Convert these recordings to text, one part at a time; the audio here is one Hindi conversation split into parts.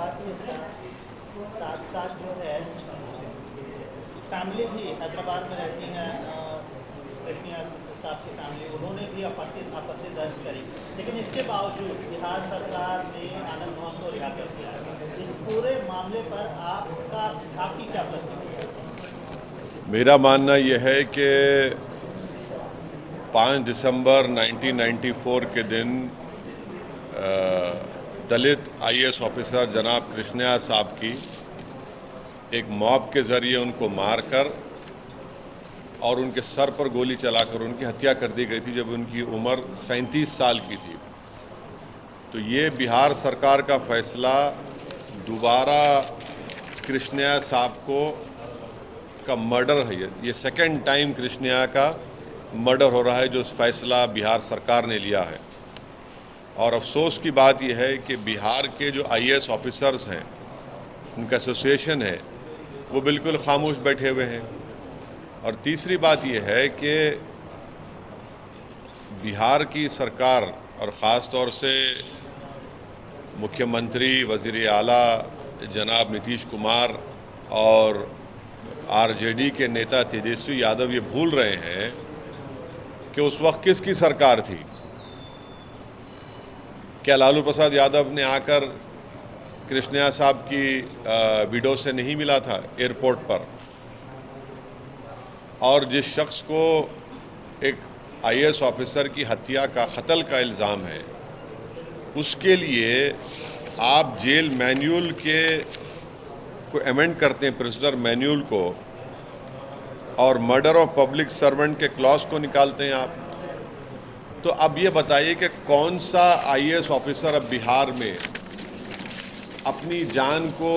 साथ साथ जो है फैमिली भी हैदराबाद में रहती हैं, कृष्णा साहब की फैमिली, उन्होंने भी आपत्ति दर्ज करी, लेकिन इसके बावजूद बिहार सरकार ने आनंद मोहन को रिहा कर दिया। इस पूरे मामले पर आपकी क्या प्रतिक्रिया है? मेरा मानना यह है कि 5 दिसंबर 1994 के दिन दलित आईएएस ऑफिसर जनाब कृष्णा साहब की एक मॉब के ज़रिए उनको मारकर और उनके सर पर गोली चलाकर उनकी हत्या कर दी गई थी जब उनकी उम्र 37 साल की थी। तो ये बिहार सरकार का फैसला दोबारा कृष्णा साहब का मर्डर है। ये सेकंड टाइम कृष्णा का मर्डर हो रहा है जो फैसला बिहार सरकार ने लिया है। और अफसोस की बात यह है कि बिहार के जो आईएएस ऑफिसर्स हैं, उनका एसोसिएशन है, वो बिल्कुल खामोश बैठे हुए हैं। और तीसरी बात यह है कि बिहार की सरकार और ख़ास तौर से मुख्यमंत्री, वज़ीर आला जनाब नीतीश कुमार और आरजेडी के नेता तेजस्वी यादव ये भूल रहे हैं कि उस वक्त किसकी सरकार थी। क्या लालू प्रसाद यादव ने आकर कृष्णा साहब की विडो से नहीं मिला था एयरपोर्ट पर? और जिस शख्स को एक आईएएस ऑफिसर की हत्या का कत्ल का इल्ज़ाम है, उसके लिए आप जेल मैन्यूल को अमेंड करते हैं, प्रिजनर मैन्यूल को, और मर्डर ऑफ पब्लिक सर्वेंट के क्लॉज को निकालते हैं आप। तो अब ये बताइए कि कौन सा आईएएस ऑफिसर अब बिहार में अपनी जान को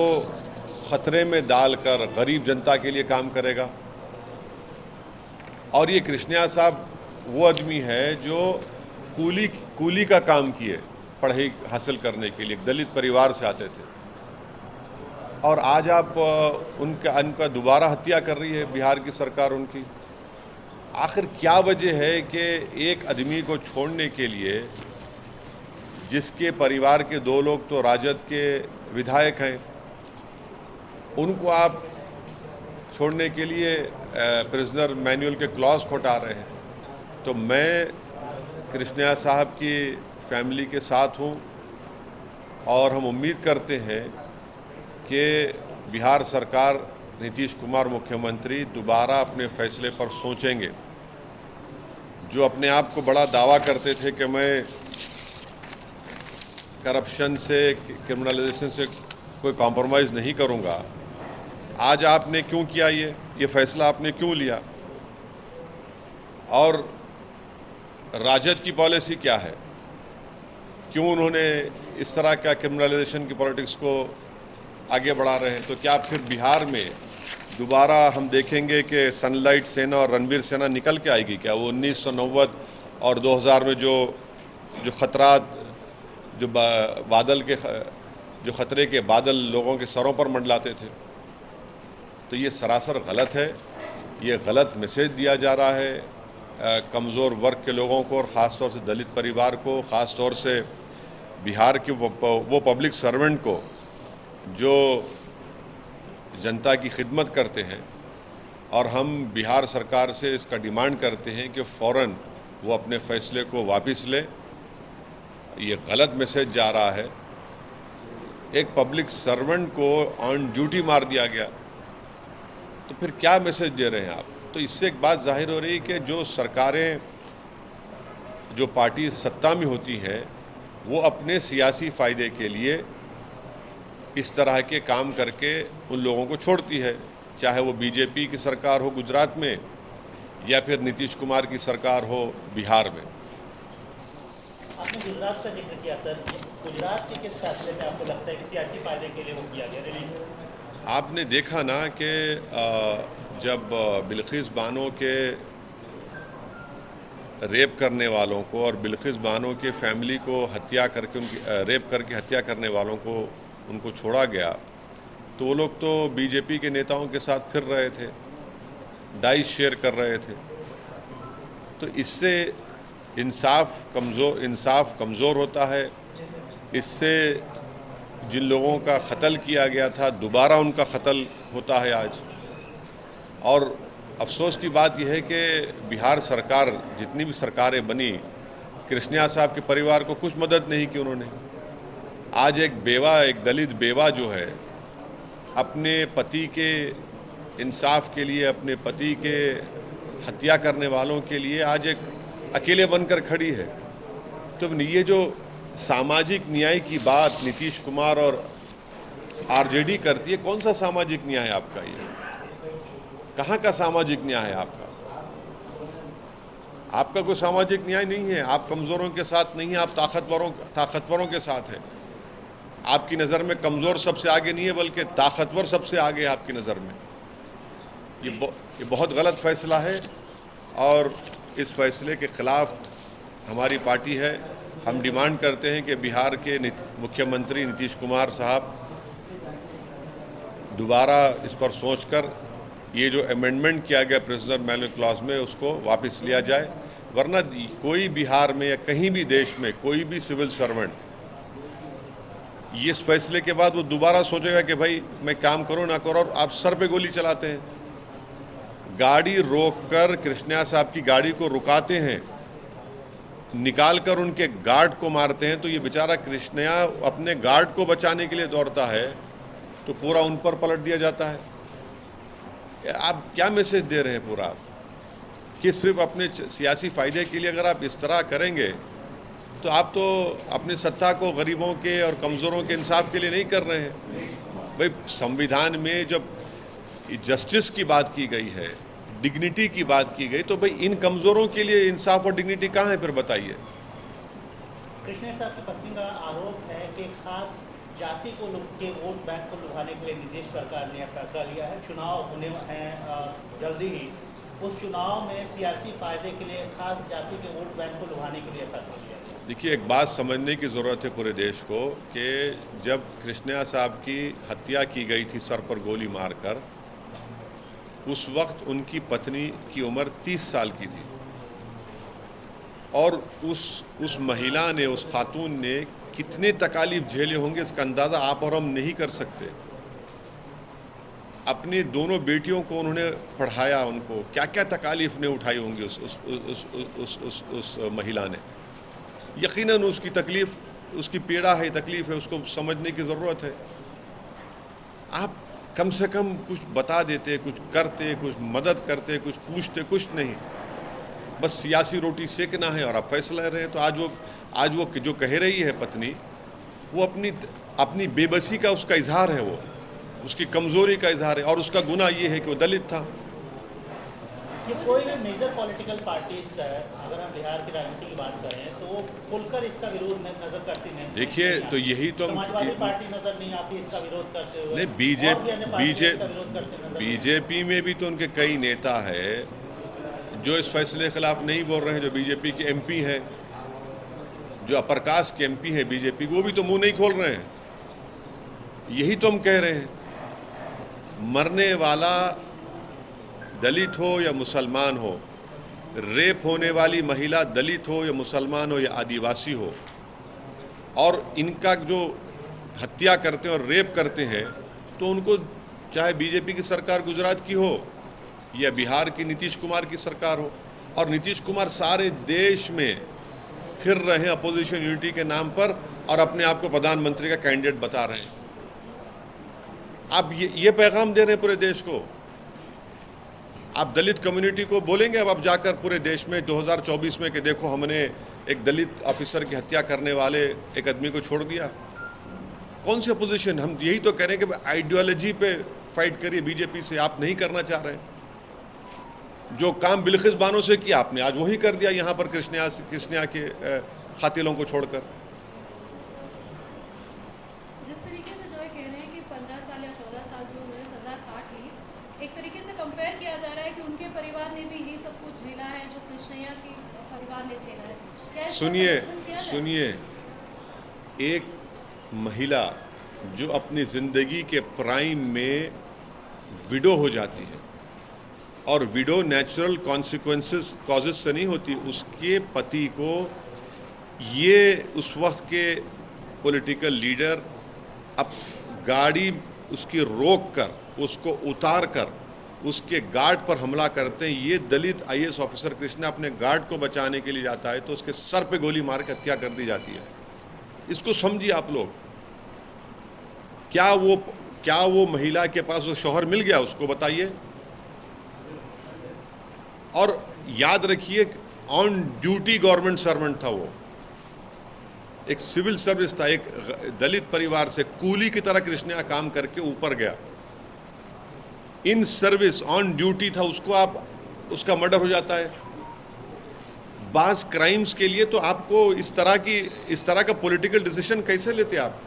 खतरे में डालकर गरीब जनता के लिए काम करेगा? और ये कृष्णा साहब वो आदमी है जो कूली का काम किए पढ़ाई हासिल करने के लिए, दलित परिवार से आते थे, और आज आप उनका दोबारा हत्या कर रही है बिहार की सरकार उनकी। आखिर क्या वजह है कि एक आदमी को छोड़ने के लिए, जिसके परिवार के 2 लोग तो राजद के विधायक हैं, उनको आप छोड़ने के लिए प्रिजनर मैन्यूल के क्लॉज हटा रहे हैं? तो मैं कृष्णा साहब की फैमिली के साथ हूं और हम उम्मीद करते हैं कि बिहार सरकार, नीतीश कुमार मुख्यमंत्री दोबारा अपने फैसले पर सोचेंगे। जो अपने आप को बड़ा दावा करते थे कि मैं करप्शन से, क्रिमिनलाइजेशन से कोई कॉम्प्रोमाइज़ नहीं करूंगा, आज आपने क्यों किया? ये फैसला आपने क्यों लिया? और राजद की पॉलिसी क्या है? क्यों उन्होंने इस तरह का क्रिमिनलाइजेशन की पॉलिटिक्स को आगे बढ़ा रहे हैं? तो क्या फिर बिहार में दोबारा हम देखेंगे कि सनलाइट सेना और रणवीर सेना निकल के आएगी क्या? वो 1990 और 2000 में जो खतरात, जो बादल के, जो खतरे के बादल लोगों के सरों पर मंडलाते थे, तो ये सरासर गलत है। ये गलत मैसेज दिया जा रहा है कमज़ोर वर्ग के लोगों को, और ख़ास तौर से दलित परिवार को, ख़ास तौर से बिहार के वो पब्लिक सर्वेंट को जो जनता की खिदमत करते हैं। और हम बिहार सरकार से इसका डिमांड करते हैं कि फ़ौरन वो अपने फ़ैसले को वापस ले। ये गलत मैसेज जा रहा है। एक पब्लिक सर्वेंट को ऑन ड्यूटी मार दिया गया, तो फिर क्या मैसेज दे रहे हैं आप? तो इससे एक बात जाहिर हो रही है कि जो सरकारें, जो पार्टी सत्ता में होती हैं, वो अपने सियासी फ़ायदे के लिए इस तरह के काम करके उन लोगों को छोड़ती है, चाहे वो बीजेपी की सरकार हो गुजरात में या फिर नीतीश कुमार की सरकार हो बिहार में। आपने गुजरात का जिक्र किया सर, गुजरात के किस फैसले पे आपको लगता है कि सियासी फायदे के लिए वो किया गया रिलीज? आपने देखा ना कि जब बिल्किस बानो के रेप करने वालों को और बिल्किस बानो के फैमिली को हत्या करके, उनकी रेप करके हत्या करने वालों को उनको छोड़ा गया, तो वो लोग तो बीजेपी के नेताओं के साथ फिर रहे थे, डाइस शेयर कर रहे थे। तो इससे इंसाफ कमज़ोर होता है। इससे जिन लोगों का कत्ल किया गया था दोबारा उनका कत्ल होता है आज। और अफसोस की बात यह है कि बिहार सरकार, जितनी भी सरकारें बनी, कृष्णिया साहब के परिवार को कुछ मदद नहीं की उन्होंने। आज एक बेवा, एक दलित बेवा जो है, अपने पति के इंसाफ के लिए, अपने पति के हत्या करने वालों के लिए आज एक अकेले बनकर खड़ी है। तो ये जो सामाजिक न्याय की बात नीतीश कुमार और आरजेडी करती है, कौन सा सामाजिक न्याय है आपका? ये कहाँ का सामाजिक न्याय है आपका? आपका कोई सामाजिक न्याय नहीं है। आप कमजोरों के साथ नहीं है, आप ताकतवरों के साथ है। आपकी नज़र में कमज़ोर सबसे आगे नहीं है, बल्कि ताकतवर सबसे आगे है आपकी नज़र में। ये बहुत गलत फैसला है और इस फैसले के खिलाफ हमारी पार्टी है। हम डिमांड करते हैं कि बिहार के मुख्यमंत्री नीतीश कुमार साहब दोबारा इस पर सोचकर ये जो अमेंडमेंट किया गया प्रिजनर मैनुअल क्लॉज में, उसको वापस लिया जाए। वरना कोई बिहार में या कहीं भी देश में कोई भी सिविल सर्वेंट ये इस फैसले के बाद वो दोबारा सोचेगा कि भाई मैं काम करूं ना करूं, और आप सर पे गोली चलाते हैं, गाड़ी रोककर कृष्णिया साहब की गाड़ी को रुकाते हैं, निकालकर उनके गार्ड को मारते हैं। तो ये बेचारा कृष्णिया अपने गार्ड को बचाने के लिए दौड़ता है तो पूरा उन पर पलट दिया जाता है। आप क्या मैसेज दे रहे हैं पूरा, कि सिर्फ अपने सियासी फायदे के लिए अगर आप इस तरह करेंगे तो आप तो अपनी सत्ता को गरीबों के और कमज़ोरों के इंसाफ के लिए नहीं कर रहे हैं। भाई संविधान में जब जस्टिस की बात की गई है, डिग्निटी की बात की गई, तो भाई इन कमज़ोरों के लिए इंसाफ और डिग्निटी कहाँ है फिर बताइए? कृष्णा साहब की पत्नी का आरोप है कि खास जाति को के वोट बैंक को लुभाने के लिए नीतीश सरकार ने फैसला लिया है। चुनाव होने हैं जल्दी ही, उस चुनाव में सियासी फायदे के लिए खास जाति के वोट बैंक को लुभाने के लिए फैसला लिया गया। देखिए, एक बात समझने की ज़रूरत है पूरे देश को कि जब कृष्णिया साहब की हत्या की गई थी सर पर गोली मारकर, उस वक्त उनकी पत्नी की उम्र 30 साल की थी और उस महिला ने, उस खातून ने कितने तकालीफ झेले होंगे इसका अंदाज़ा आप और हम नहीं कर सकते। अपनी दोनों बेटियों को उन्होंने पढ़ाया, उनको क्या क्या तकालीफ ने उठाई होंगी उस महिला ने। यकीनन उसकी तकलीफ, उसकी पीड़ा है, तकलीफ है, उसको समझने की ज़रूरत है। आप कम से कम कुछ बता देते, कुछ करते, कुछ मदद करते, कुछ पूछते, कुछ नहीं, बस सियासी रोटी सेकना है और आप फैसला ले रहे हैं। तो आज वो जो कह रही है पत्नी, वो अपनी बेबसी का उसका इजहार है, वो उसकी कमज़ोरी का इजहार है, और उसका गुनाह ये है कि वो दलित था। ये कोई भी मेजर पॉलिटिकल पार्टीज, अगर हम बिहार की राजनीति की बात करें तो वो खुलकर इसका विरोध नजर करती नहीं। देखिए, तो यही तो समाजवादी पार्टी नजर नहीं आती इसका विरोध करते हुए। नहीं, बीजेपी में भी तो उनके कई नेता है जो इस फैसले के खिलाफ नहीं बोल रहे हैं, जो बीजेपी के एमपी हैं, जो अपर कास्ट के एमपी हैं बीजेपी, वो भी तो मुंह नहीं खोल रहे हैं। यही तो हम कह रहे हैं, मरने वाला दलित हो या मुसलमान हो, रेप होने वाली महिला दलित हो या मुसलमान हो या आदिवासी हो, और इनका जो हत्या करते हैं और रेप करते हैं, तो उनको चाहे बीजेपी की सरकार गुजरात की हो या बिहार की नीतीश कुमार की सरकार हो, और नीतीश कुमार सारे देश में फिर रहे हैं अपोजिशन यूनिटी के नाम पर और अपने आप को प्रधानमंत्री का कैंडिडेट बता रहे हैं। आप ये पैगाम दे रहे हैं पूरे देश को। आप दलित कम्युनिटी को बोलेंगे अब आप जाकर पूरे देश में 2024 में कि देखो हमने एक दलित ऑफिसर की हत्या करने वाले एक आदमी को छोड़ दिया? कौन सी अपोजिशन? हम यही तो कह रहे हैं कि आइडियोलॉजी पे फाइट करिए बीजेपी से। आप नहीं करना चाह रहे हैं। जो काम बिल्किस बानो से किया आपने आज वही कर दिया यहाँ पर कृष्णिया के खातिलों को छोड़कर। जिस तरीके से जो है कह रहे हैं कि 15 साल या 14 साल जो उन्होंने सजा काट ली, एक तरीके से कंपेयर किया जा रहा है कि उनके परिवार ने भी यही सब कुछ झेला है जो कृष्णिया की परिवार ने झेला है। क्या सुनिए, एक महिला जो अपनी ज़िंदगी के प्राइम में विडो हो जाती है, और विडो नेचुरल कॉजेस से नहीं होती, उसके पति को ये उस वक्त के पॉलिटिकल लीडर अब गाड़ी उसकी रोक कर, उसको उतार कर, उसके गार्ड पर हमला करते हैं। ये दलित आईएएस ऑफिसर कृष्णा अपने गार्ड को बचाने के लिए जाता है तो उसके सर पे गोली मार के हत्या कर दी जाती है। इसको समझिए आप लोग। क्या वो महिला के पास वो शौहर मिल गया, उसको बताइए। और याद रखिए, ऑन ड्यूटी गवर्नमेंट सर्वेंट था वो, एक सिविल सर्विस था, एक दलित परिवार से कूली की तरह कृष्णा काम करके ऊपर गया, इन सर्विस ऑन ड्यूटी था, उसका मर्डर हो जाता है। बास क्राइम्स के लिए तो आपको इस तरह का पॉलिटिकल डिसीजन कैसे लेते आप?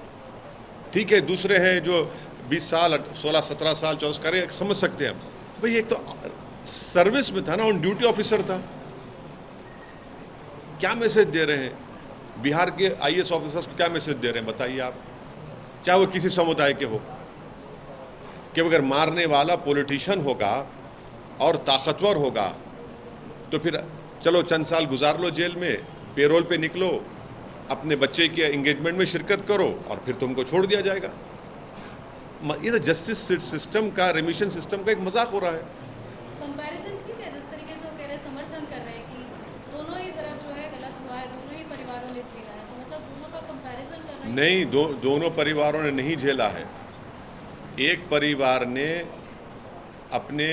ठीक है, दूसरे हैं जो 20 साल 16 17 साल 24 करे, समझ सकते हैं हम। भाई एक तो सर्विस में था ना, ऑन ड्यूटी ऑफिसर था। क्या मैसेज दे रहे हैं बिहार के आईएएस ऑफिसर्स को? क्या मैसेज दे रहे हैं बताइए आप? चाहे वो किसी समुदाय के हो, कि अगर मारने वाला पॉलिटिशियन होगा और ताकतवर होगा तो फिर चलो चंद साल गुजार लो जेल में, पेरोल पे निकलो, अपने बच्चे के एंगेजमेंट में शिरकत करो और फिर तुमको छोड़ दिया जाएगा। ये तो जस्टिस सिस्टम का, रेमिशन सिस्टम का एक मजाक हो रहा है। कंपैरिजन ठीक है, जिस तरीके से वो कह रहे हैं, समर्थन कर रहे हैं कि दोनों ही तरफ जो है गलत हुआ है, दोनों ही परिवारों ने झेला है, तो मतलब दोनों का कंपैरिजन कर रहे हैं। नहीं, दोनों परिवारों ने नहीं झेला है। एक परिवार ने अपने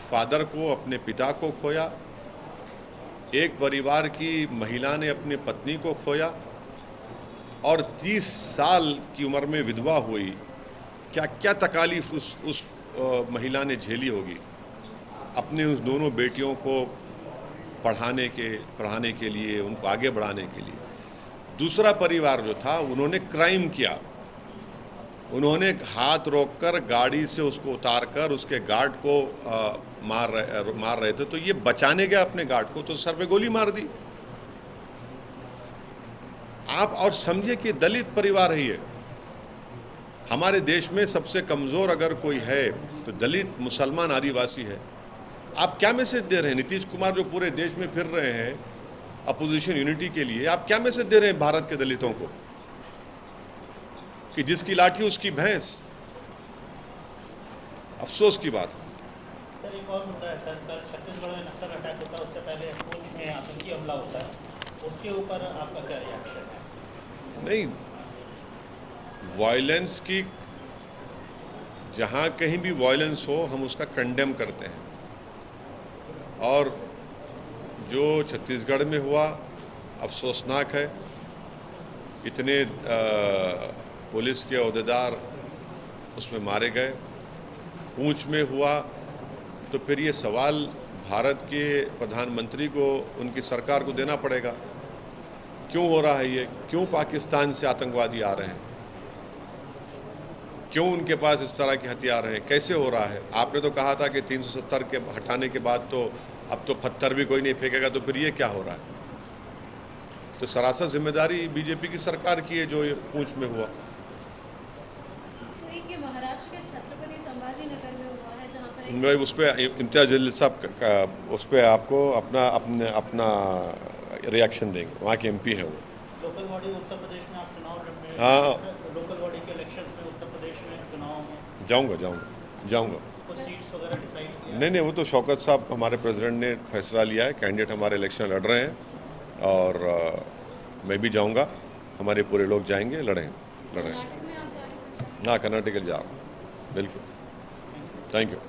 फादर को, अपने पिता को खोया, एक परिवार की महिला ने अपनी पत्नी को खोया और 30 साल की उम्र में विधवा हुई। क्या क्या तकालीफ उस महिला ने झेली होगी अपने उस दोनों बेटियों को पढ़ाने के लिए, उनको आगे बढ़ाने के लिए। दूसरा परिवार जो था, उन्होंने क्राइम किया, उन्होंने हाथ रोककर गाड़ी से उसको उतारकर उसके गार्ड को मार रहे थे, तो ये बचाने गया अपने गार्ड को तो सर पे गोली मार दी। आप और समझिए कि दलित परिवार है ये। हमारे देश में सबसे कमजोर अगर कोई है तो दलित, मुसलमान, आदिवासी है। आप क्या मैसेज दे रहे हैं? नीतीश कुमार जो पूरे देश में फिर रहे हैं अपोजिशन यूनिटी के लिए, आप क्या मैसेज दे रहे हैं भारत के दलितों को कि जिसकी लाठी उसकी भैंस? अफसोस की बात। सर एक और मुद्दा है सर, कल छत्तीसगढ़ में नक्सल अटैक होता है, उससे पहले पुंछ में आतंकी हमला होता है, उसके ऊपर आपका क्या रिएक्शन है? नहीं, वायलेंस की, जहां कहीं भी वायलेंस हो हम उसका कंडेम करते हैं। और जो छत्तीसगढ़ में हुआ अफसोसनाक है। इतने पुलिस के ओहदेदार उसमें मारे गए। पूंछ में हुआ तो फिर ये सवाल भारत के प्रधानमंत्री को, उनकी सरकार को देना पड़ेगा, क्यों हो रहा है ये? क्यों पाकिस्तान से आतंकवादी आ रहे हैं? क्यों उनके पास इस तरह के हथियार हैं? कैसे हो रहा है? आपने तो कहा था कि 370 के हटाने के बाद तो अब तो पत्थर भी कोई नहीं फेंकेगा, तो फिर ये क्या हो रहा है? तो सरासर जिम्मेदारी बीजेपी की सरकार की है जो ये पूंछ में हुआ। तो एक ये महाराष्ट्र के छत्रपति संभाजी नगर में हुआ है, जहाँ पर मैं उस पर इम्तियाज जलील साहब उस पर आपको अपना रिएक्शन देंगे। वहाँ के एमपी है वो। लोकल बॉडी उत्तर प्रदेश में आप चुनाव में, हाँ, लोकल बॉडी के इलेक्शंस में उत्तर प्रदेश में चुनाव में जाऊँगा। कुछ सीट्स वगैरह डिसाइड किया? नहीं, वो तो शौकत साहब हमारे प्रेसिडेंट ने फैसला लिया है। कैंडिडेट हमारे इलेक्शन लड़ रहे हैं और मैं भी जाऊंगा, हमारे पूरे लोग जाएंगे, लड़ेंगे। कर्नाटक में आप जा रहे हो? हाँ, कर्नाटक जा रहा हूँ, बिल्कुल। Thank you.